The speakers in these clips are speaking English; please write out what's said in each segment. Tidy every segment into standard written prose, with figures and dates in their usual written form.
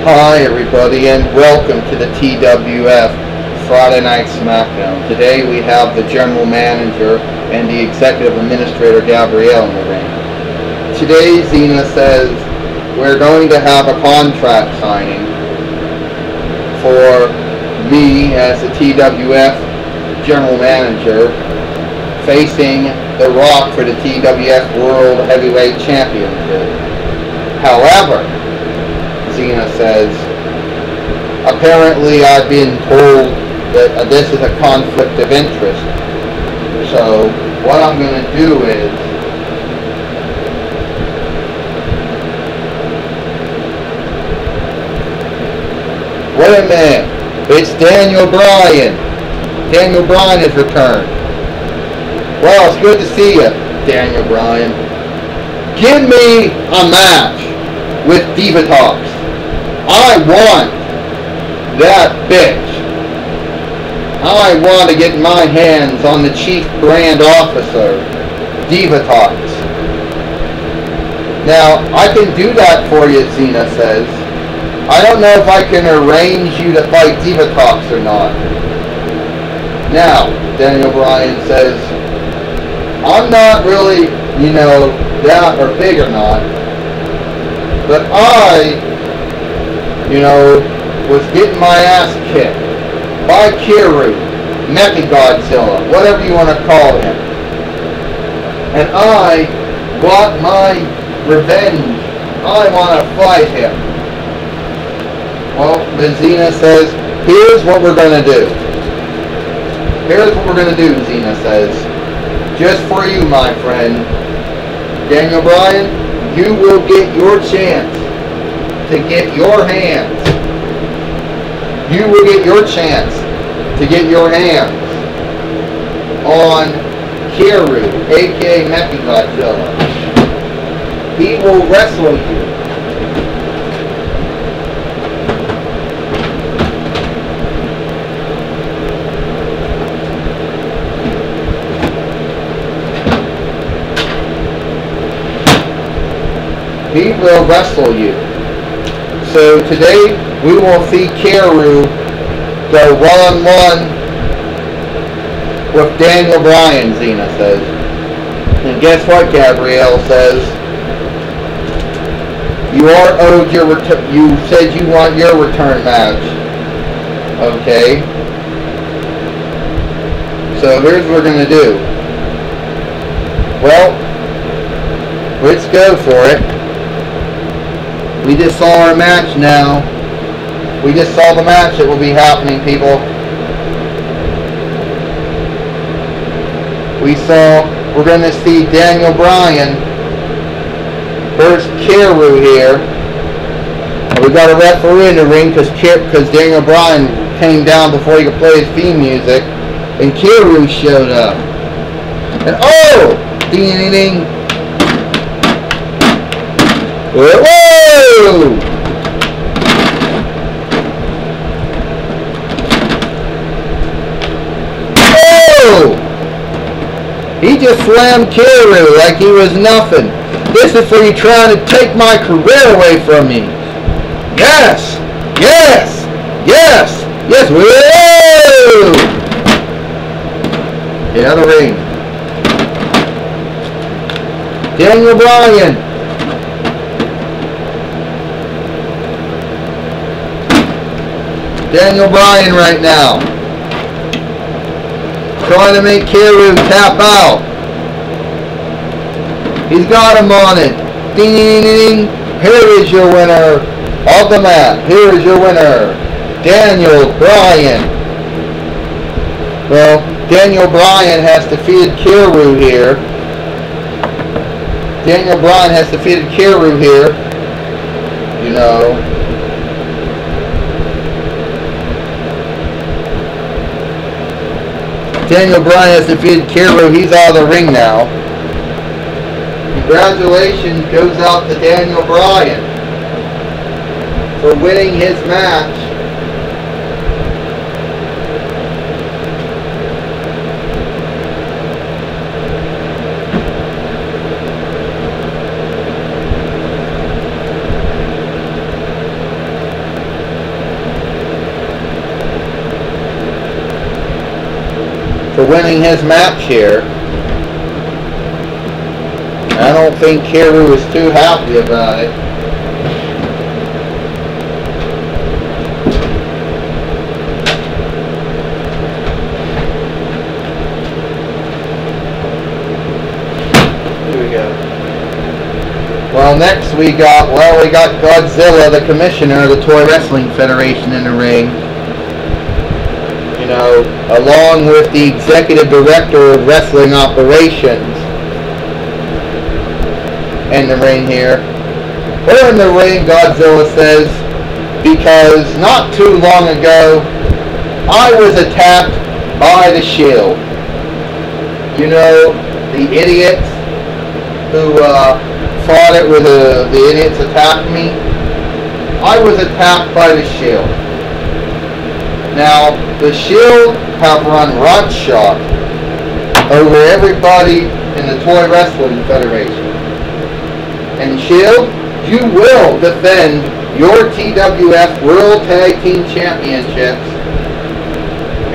Hi everybody and welcome to the TWF Friday Night SmackDown. Today we have the General Manager and the Executive Administrator Gabrielle in the ring. Today Xena says we're going to have a contract signing for me as the TWF General Manager facing The Rock for the TWF World Heavyweight Championship. However, Xena says, apparently I've been told that this is a conflict of interest. So what I'm going to do is wait a minute. It's Daniel Bryan. Daniel Bryan has returned. Well, it's good to see you, Daniel Bryan. Give me a match with Divatox. I want that bitch. I want to get my hands on the Chief Brand Officer, Divatox. Now, I can do that for you, Xena says. I don't know if I can arrange you to fight Divatox or not. Now, Daniel Bryan says, I'm not really, that or big or not. But I, was getting my ass kicked by Kiru, Mechagodzilla, whatever you want to call him. And I got my revenge. I want to fight him. Well, Xena says, here's what we're going to do. Here's what we're going to do, Xena says. Just for you, my friend. Daniel Bryan, you will get your chance to get your hands. You will get your chance to get your hands on Kiru, aka Mechagodzilla. He will wrestle you. He will wrestle you. So today we will see Kiru go one-on-one with Daniel Bryan, Xena says. And guess what, Gabrielle says? You are owed your return. You said you want your return match. Okay. So here's what we're going to do. Well, let's go for it. We just saw our match now. We just saw the match that will be happening, people. We're going to see Daniel Bryan versus Kiru here. And we got a referee in the ring because Daniel Bryan came down before he could play his theme music. And Kiru showed up. And oh! Ding ding ding. Whoa! He just slammed Kiru like he was nothing. This is for you trying to take my career away from me. Yes! Yes! Yes! Yes! Whoa! Get out of the ring. Daniel Bryan. Daniel Bryan right now. Trying to make Kiru tap out. He's got him on it. Ding, ding, ding, ding. Here is your winner of the match. Here is your winner, Daniel Bryan. Well, Daniel Bryan has defeated Kiru here. Daniel Bryan has defeated Kiru here. Daniel Bryan has defeated Kiru. He's out of the ring now. Congratulations goes out to Daniel Bryan for winning his match. for winning his match here. I don't think Kiru is too happy about it. Well, next we got Godzilla, the commissioner of the Toy Wrestling Federation, in the ring. You know, along with the executive director of wrestling operations in the ring here. We're in the ring, Godzilla says, because not too long ago, I was attacked by the Shield. You know, the idiots who, fought it with the idiots attacked me. I was attacked by the Shield. Now, the Shield have run roughshod over everybody in the Toy Wrestling Federation. And Shield, you will defend your TWF World Tag Team Championships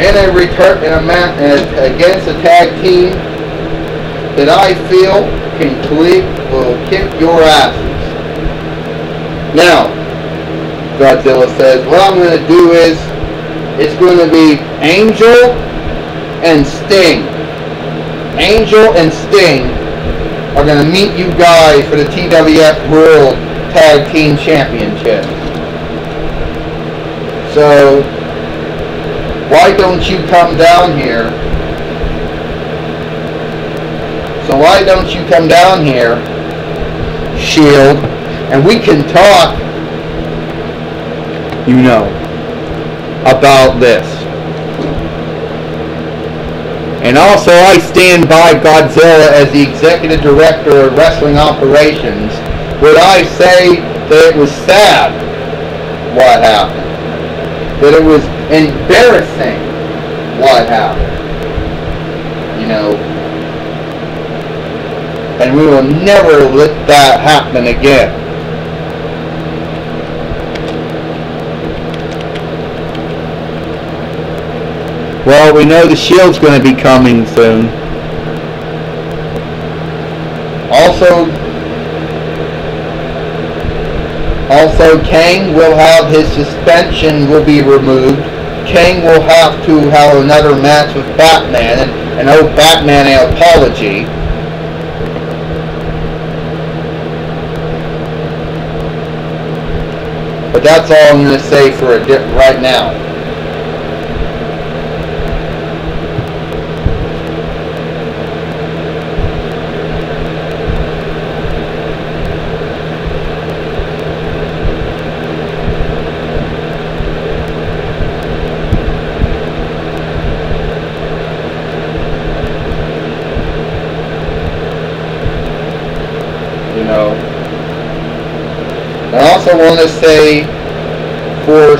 in a return against a tag team that I feel will kick your asses. Now, Godzilla says, what I'm going to do is, it's going to be Angel and Sting. Angel and Sting are going to meet you guys for the TWF World Tag Team Championships. So, why don't you come down here? So why don't you come down here, Shield, and we can talk, you know, about this. And also, I stand by Godzilla as the executive director of wrestling operations. Would I say that it was sad what happened? That it was embarrassing what happened? You know, and we will never let that happen again. Well, we know the Shield's going to be coming soon. Also, Kang will have his suspension will be removed. Kang will have to have another match with Batman and owe Batman an apology. But that's all I'm going to say for right now. You know. I also want to say,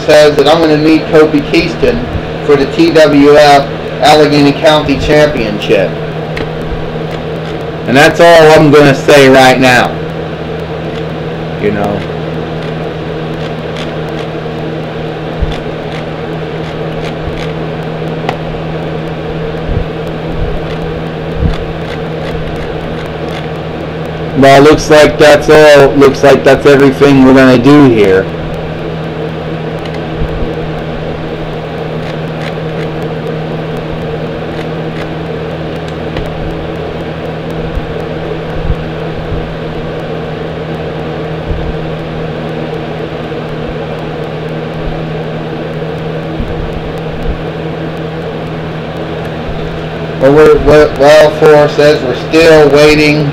says that I'm going to meet Kofi Kingston for the TWF Allegheny County Championship. And that's all I'm going to say right now. You know. Well, looks like that's all. Looks like that's everything we're going to do here. Well, Forrest says we're still waiting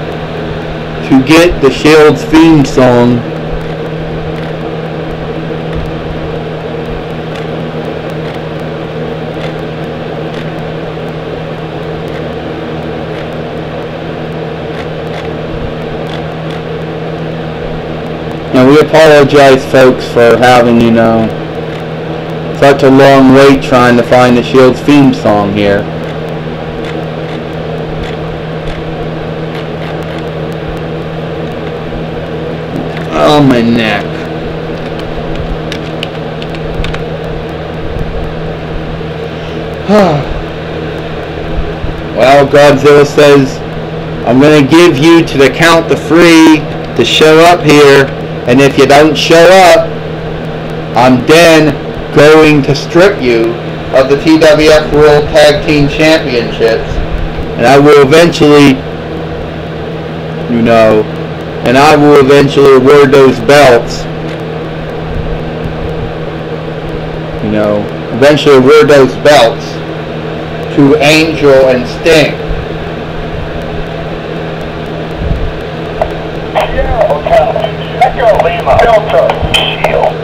to get the Shield's theme song. And we apologize, folks, for having, you know, such a long wait trying to find the Shield's theme song here. Oh, my neck. Well, Godzilla says, I'm going to give you to the count of 3 to show up here, and if you don't show up, I'm then going to strip you of the TWF World Tag Team Championships, and I will eventually, award those belts, to Angel and Sting. Sierra Hotel, Echo Lima, Delta, Shield.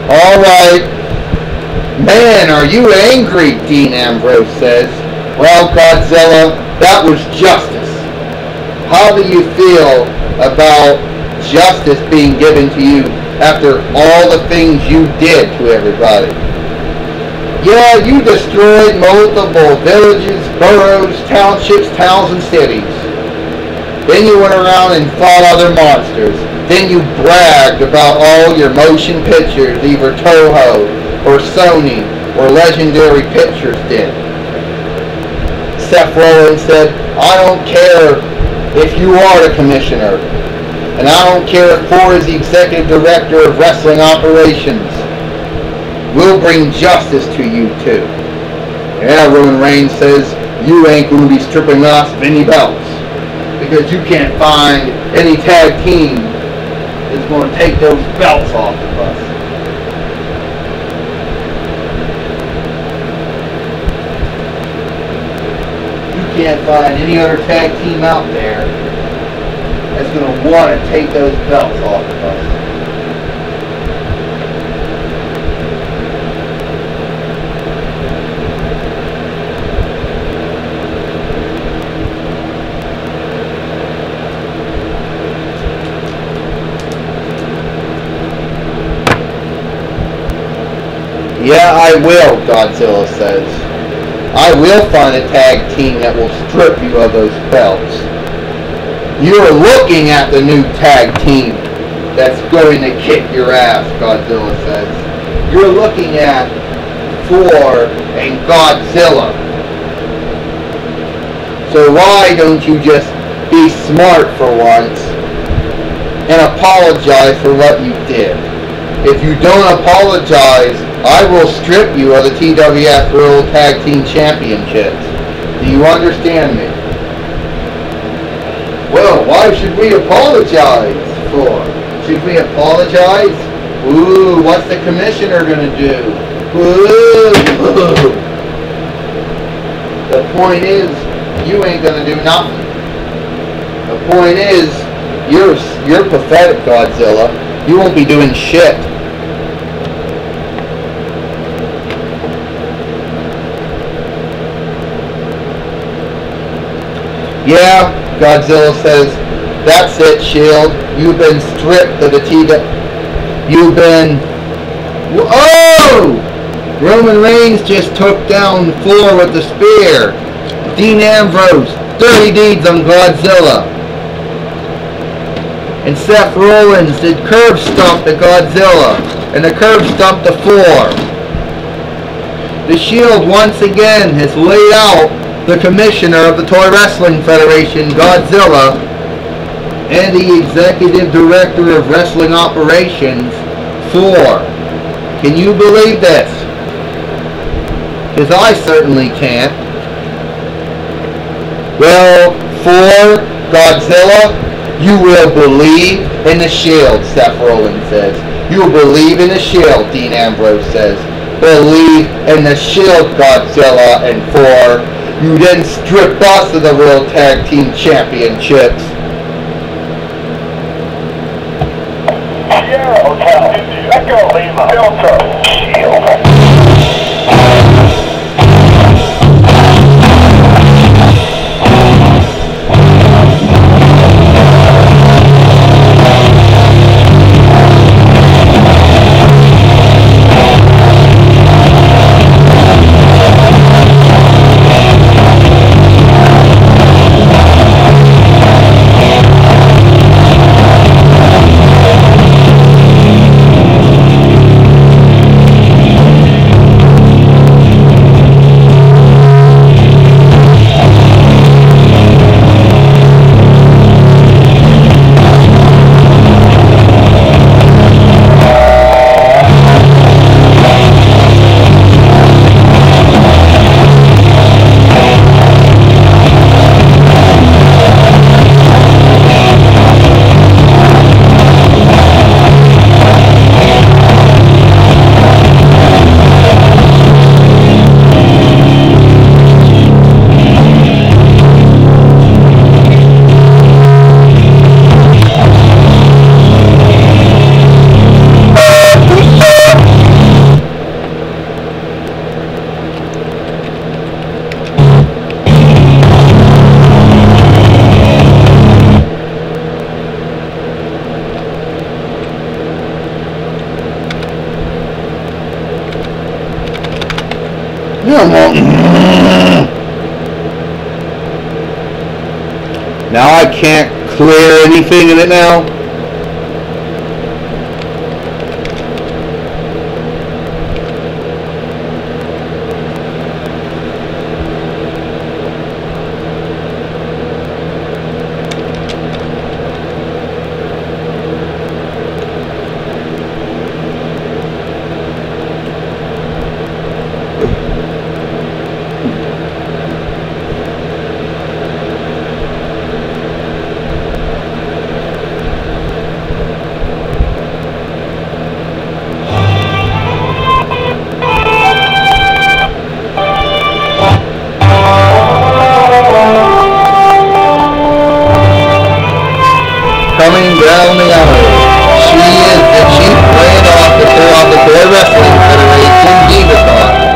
Alright. Man, are you angry, Dean Ambrose says. Well, Godzilla, that was justice. How do you feel about justice being given to you after all the things you did to everybody? Yeah, you destroyed multiple villages, boroughs, townships, towns, and cities. Then you went around and fought other monsters. Then you bragged about all your motion pictures either Toho or Sony or Legendary Pictures did. Seth Rollins said, I don't care if you are the commissioner, and I don't care if Thor is the executive director of wrestling operations. We'll bring justice to you too. Yeah, Roman Reigns says, you ain't going to be stripping us of any belts, because you can't find any tag team that's going to take those belts off of us. You can't find any other tag team out there that's going to want to take those belts off of us. Yeah, I will, Godzilla says. I will find a tag team that will strip you of those belts. You're looking at the new tag team that's going to kick your ass, Godzilla says. You're looking at Thor and Godzilla. So why don't you just be smart for once and apologize for what you did? If you don't apologize, I will strip you of the TWF World Tag Team Championships. Do you understand me? Well, why should we apologize for? Should we apologize? Ooh, what's the commissioner gonna do? Ooh. The point is, you ain't gonna do nothing. The point is, you're pathetic, Godzilla. You won't be doing shit. Yeah, Godzilla says, that's it, Shield. You've been stripped of the You've been... Oh! Roman Reigns just took down Thor with the spear. Dean Ambrose, dirty deeds on Godzilla. And Seth Rollins did curb stomp to Godzilla. And the curb stomp to Thor. The Shield once again has laid out the commissioner of the Toy Wrestling Federation, Godzilla, and the executive director of wrestling operations, Thor. Can you believe this? Because I certainly can't. Well, Thor, Godzilla, you will believe in the Shield, Seth Rollins says. You will believe in the Shield, Dean Ambrose says. Believe in the Shield, Godzilla and Thor. You didn't strip us of the World Tag Team Championships. Lima, Delta, shield. Now I can't clear anything in it now. Coming down the aisle, she is the chief brand officer of the Toy Wrestling Federation, Divathon.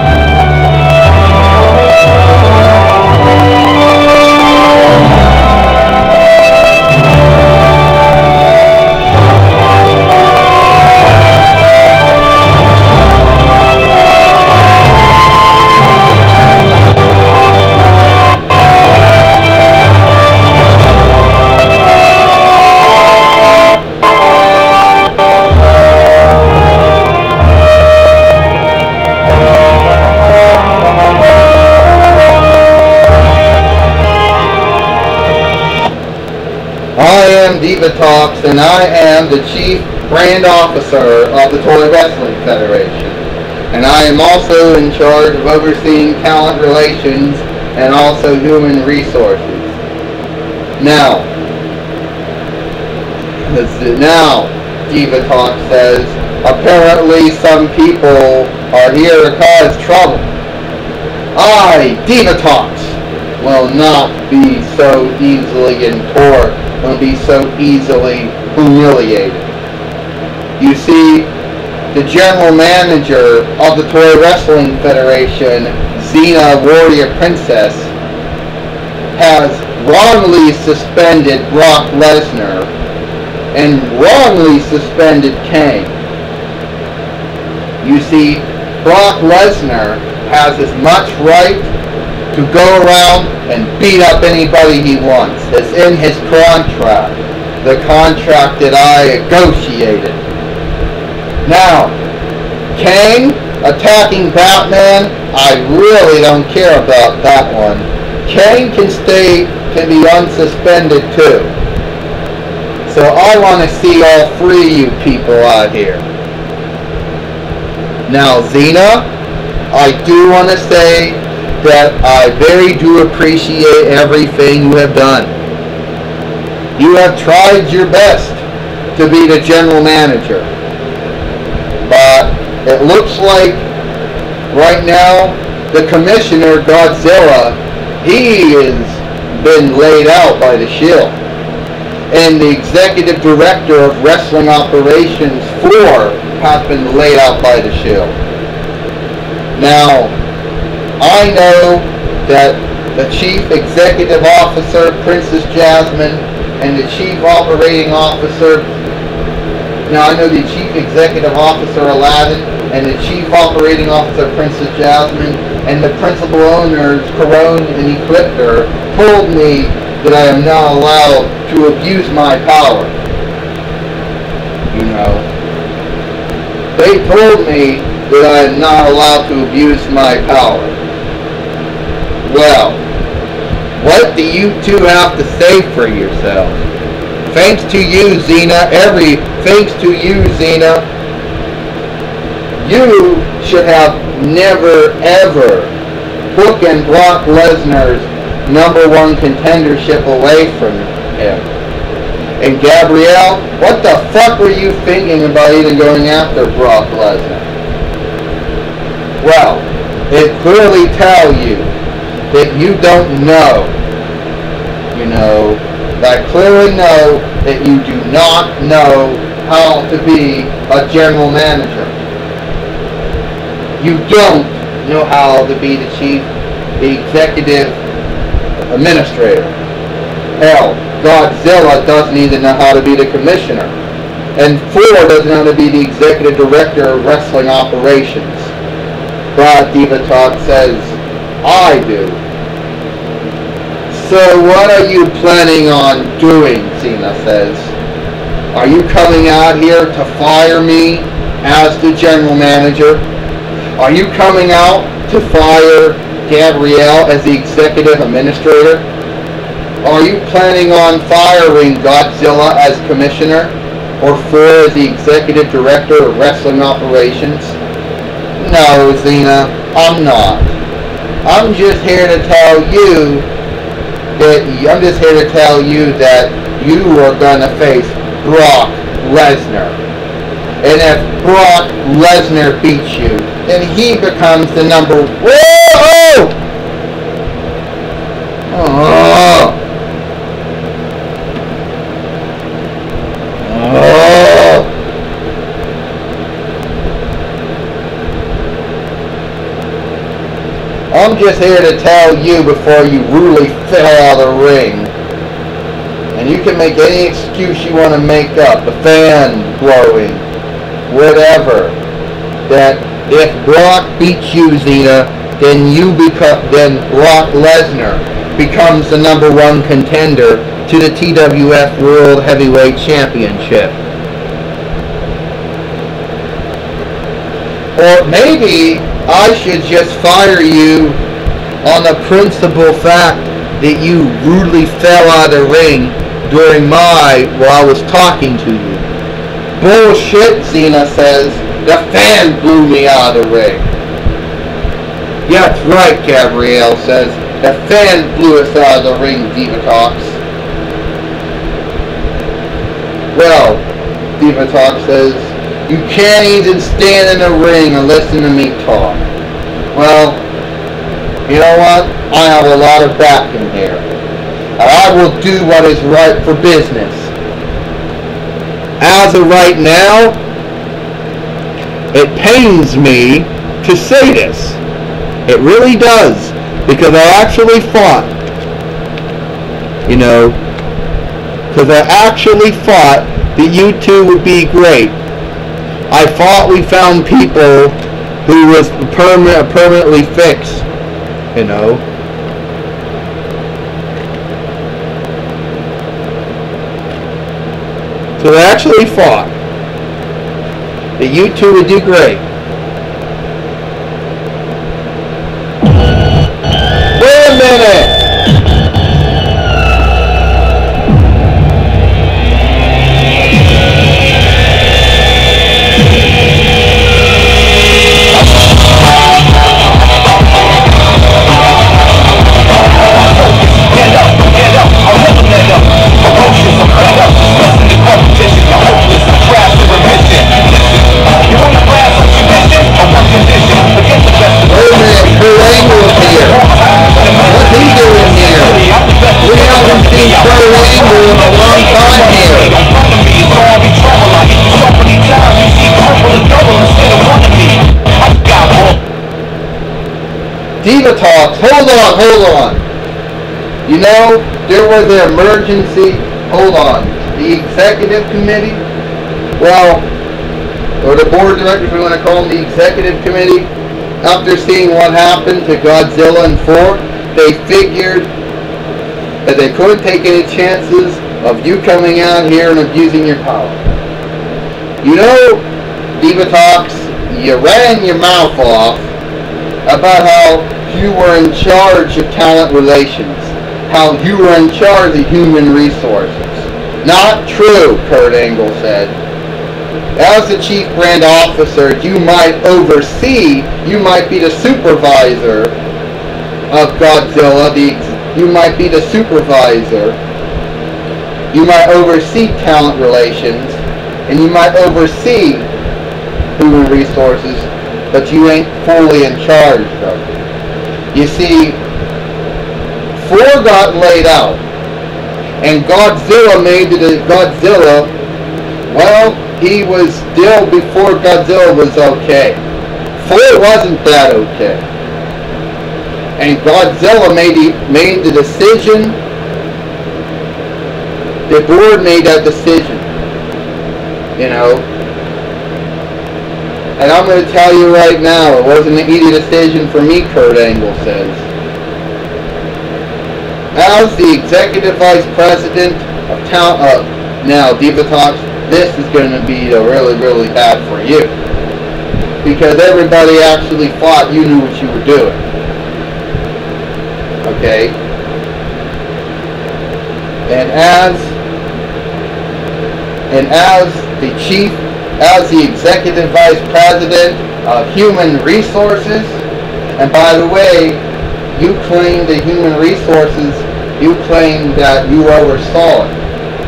Divatox, and I am the Chief Brand Officer of the Toy Wrestling Federation. And I am also in charge of overseeing talent relations and also human resources. Now, Divatox says, apparently some people are here to cause trouble. I, Divatox, will not be so easily entorped. Will be so easily humiliated. You see, the general manager of the Toy Wrestling Federation, Xena Warrior Princess, has wrongly suspended Brock Lesnar and wrongly suspended Kane. You see, Brock Lesnar has as much right to go around and beat up anybody he wants. It's in his contract. The contract that I negotiated. Now, Kane attacking Batman, I really don't care about that one. Kane can be unsuspended too. So I want to see all three of you people out here. Now, Xena, I do want to say that I very do appreciate everything you have done. You have tried your best to be the general manager. But it looks like right now the commissioner, Godzilla, he has been laid out by the Shield. And the executive director of Wrestling Operations floor has been laid out by the Shield. Now, I know that the Chief Executive Officer, Princess Jasmine, and the Chief Operating Officer, now I know the Chief Executive Officer, Aladdin, and the Chief Operating Officer, Princess Jasmine, and the principal owners, Corone and Ecliptor, told me that I am not allowed to abuse my power. You know, they told me that I am not allowed to abuse my power. Well, what do you two have to say for yourselves? Thanks to you, Xena. Thanks to you, Xena. You should have never, ever taken Brock Lesnar's #1 contendership away from him. And Gabrielle, what the fuck were you thinking about even going after Brock Lesnar? Well, it clearly tells you that you don't know. You know, I clearly know that you do not know how to be a general manager. You don't know how to be the executive administrator. Hell, Godzilla doesn't even know how to be the commissioner. And Thor doesn't know how to be the executive director of wrestling operations. But Diva Talk says, I do. So what are you planning on doing, Xena says. Are you coming out here to fire me as the general manager? Are you coming out to fire Gabrielle as the executive administrator? Are you planning on firing Godzilla as commissioner? Or Thor as the executive director of wrestling operations? No, Xena, I'm not. I'm just here to tell you that you are gonna face Brock Lesnar. And if Brock Lesnar beats you, then he becomes the number. Whoa! Oh! Oh! I'm just here to tell you before you really fell out of the ring. And you can make any excuse you want to make up, the fan blowing, whatever. That if Brock beats you, Xena, then Brock Lesnar becomes the #1 contender to the TWF World Heavyweight Championship. Or maybe I should just fire you on the principal fact that you rudely fell out of the ring while I was talking to you. Bullshit, Xena says. The fan blew me out of the ring. Yeah, that's right, Gabrielle says. The fan blew us out of the ring, Diva Talks. Well, Diva Talk says, you can't even stand in the ring and listen to me talk. Well, you know what? I have a lot of backing here. And I will do what is right for business. As of right now, it pains me to say this. It really does. Because I actually thought, that you two would be great. I thought we found people who was permanently fixed, So I actually thought that you two would do great. Wait a minute! You wanna blast like you Diva Talks, hold on. You know, there was an emergency, hold on. The executive committee, well, or the board of directors, we want to call them the executive committee, after seeing what happened to Godzilla and 4, they figured that they couldn't take any chances of you coming out here and abusing your power. You know, Diva Talks, you ran your mouth off about how you were in charge of talent relations, how you were in charge of human resources. Not true, Kurt Angle said. As the chief brand officer, you might oversee, you might be the supervisor of Godzilla, you might be the supervisor, you might oversee talent relations, and you might oversee human resources, but you ain't fully in charge of it. You see, 4 got laid out, and Godzilla made it a Godzilla, well, he was still before Godzilla was okay. 4 wasn't that okay. And Godzilla made the decision, the board made that decision, you know. And I'm going to tell you right now, it wasn't an easy decision for me, Kurt Angle says. As the executive vice president of now Diva Talks, this is going to be really, really bad for you. Because everybody actually thought you knew what you were doing. Okay? And as the executive vice president of human resources, and by the way, you claim the human resources, you claim that you oversaw it.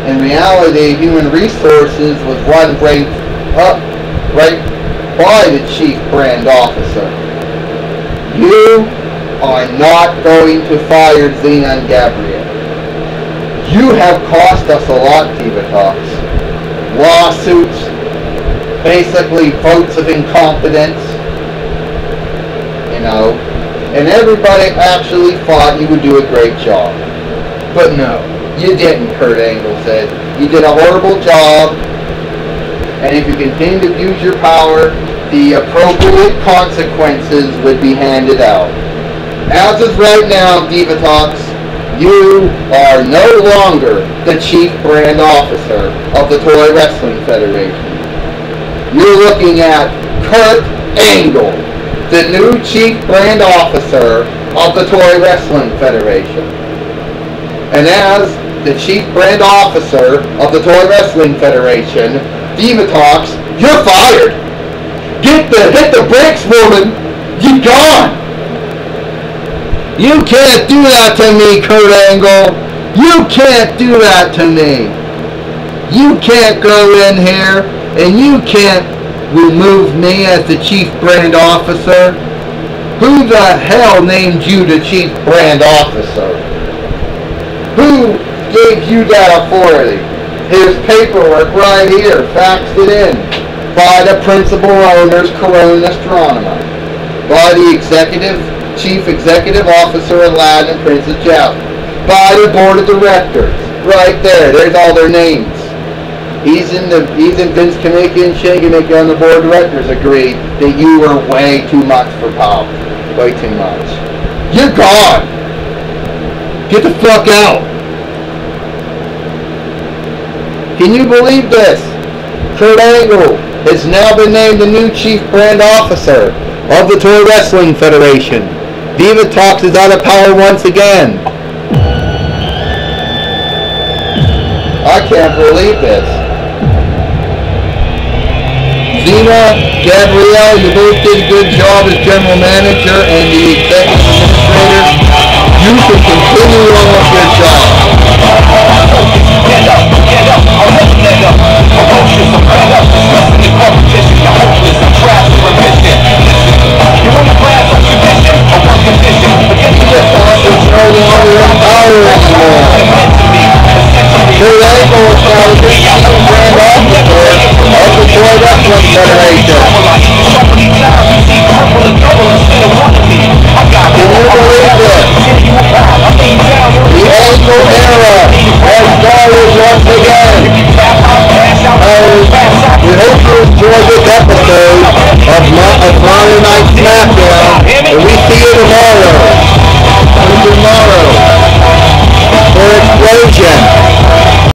In reality, human resources was one ranked up right by the chief brand officer. You are not going to fire Xenon Gabriel. You have cost us a lot, Diva Talks. Lawsuits, basically votes of incompetence, you know, and everybody actually thought you would do a great job. But no, you didn't, Kurt Angle said. You did a horrible job, and if you continue to use your power, the appropriate consequences would be handed out. As of right now, Diva Talks, you are no longer the chief brand officer of the Toy Wrestling Federation. You're looking at Kurt Angle, the new chief brand officer of the Toy Wrestling Federation. And as the chief brand officer of the Toy Wrestling Federation, Diva Talks, you're fired. Hit the brakes, woman. You gone. You can't do that to me, Kurt Angle. You can't do that to me. You can't go in here and you can't remove me as the chief brand officer. Who the hell named you the chief brand officer? Who gave you that authority? Here's paperwork right here, faxed it in by the principal owners, Corona Astronomer, by the chief executive officer, Aladdin and Princess Jasmine, by the board of directors, right there. There's all their names. Even Vince Kamicki and Shane Kamicki on the board of directors agreed that you were way too much for power. Way too much. You're gone. Get the fuck out. Can you believe this? Kurt Angle has now been named the new chief brand officer of the Toy Wrestling Federation. Diva Talks is out of power once again. I can't believe this. Xena, Gabrielle, you both did a good job as general manager and the executive administrator. You can continue on with your job. Stand up, I'll let you stand up. I'll push you some right up. Wrestling competition, you're hopeless.